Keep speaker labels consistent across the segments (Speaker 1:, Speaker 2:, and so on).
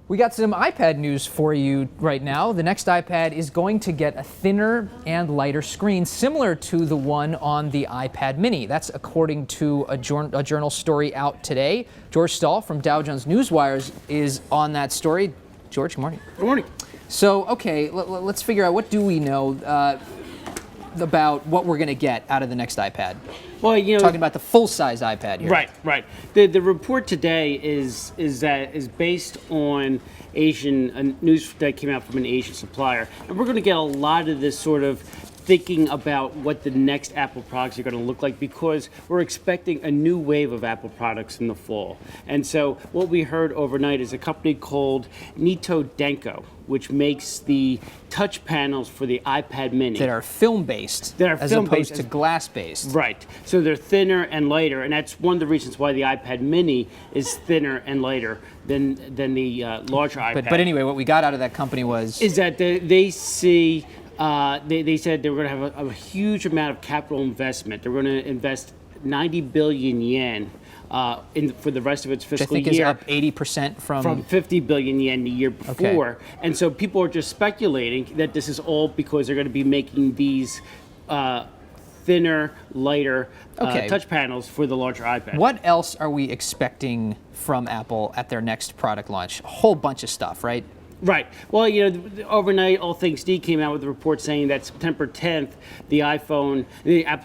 Speaker 1: We got some iPad news for you right now. The next iPad is going to get a thinner and lighter screen, similar to the one on the iPad mini. That's according to a journal story out today. George Stahl from Dow Jones Newswires is on that story. George, good morning.
Speaker 2: Good morning.
Speaker 1: So, okay, let's figure out, what do we know about what we're going to get out of the next iPad?
Speaker 2: Well,
Speaker 1: talking about the full-size iPad here.
Speaker 2: Right. The report today is based on Asian news that came out from an Asian supplier, and we're going to get a lot of this sort of thinking about what the next Apple products are going to look like, because we're expecting a new wave of Apple products in the fall. And so what we heard overnight is a company called Nito Denko, which makes the touch panels for the iPad mini.
Speaker 1: That are film-based, as opposed to glass-based.
Speaker 2: Right. So they're thinner and lighter, and that's one of the reasons why the iPad mini is thinner and lighter than the larger iPad.
Speaker 1: But anyway, what we got out of that company is
Speaker 2: that they see. They said they were going to have a huge amount of capital investment. They're going to invest 90 billion yen for the rest of its fiscal year.
Speaker 1: Which I think is up 80%
Speaker 2: from 50 billion yen the year before. Okay. And so people are just speculating that this is all because they're going to be making these thinner, lighter touch panels for the larger iPad.
Speaker 1: What else are we expecting from Apple at their next product launch? A whole bunch of stuff, right?
Speaker 2: Right. Well, overnight, AllThingsD came out with a report saying that September 10th, Apple's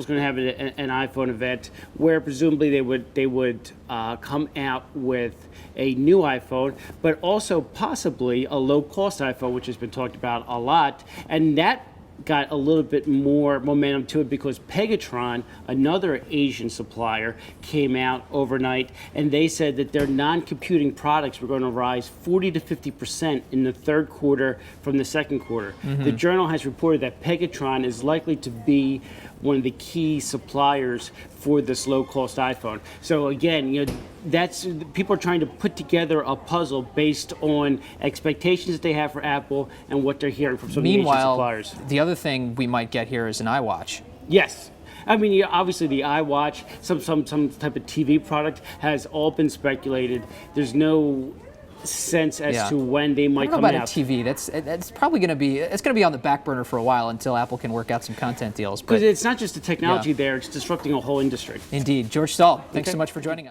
Speaker 2: going to have an iPhone event where presumably they would come out with a new iPhone, but also possibly a low-cost iPhone, which has been talked about a lot, and that got a little bit more momentum to it because Pegatron, another Asian supplier, came out overnight, and they said that their non-computing products were going to rise 40 to 50% in the third quarter from the second quarter. Mm-hmm. The journal has reported that Pegatron is likely to be one of the key suppliers for this low-cost iPhone. So again, that's people are trying to put together a puzzle based on expectations that they have for Apple and what they're hearing from some of the Asian suppliers.
Speaker 1: The other thing we might get here is an iWatch.
Speaker 2: Yes. I mean, obviously the iWatch, some type of TV product has all been speculated. There's no sense as to when they might come out.
Speaker 1: I don't know about a TV. That's probably going to be on the back burner for a while until Apple can work out some content deals.
Speaker 2: Because it's not just the technology there; it's disrupting a whole industry.
Speaker 1: Indeed, George Stahl. Thanks so much for joining us.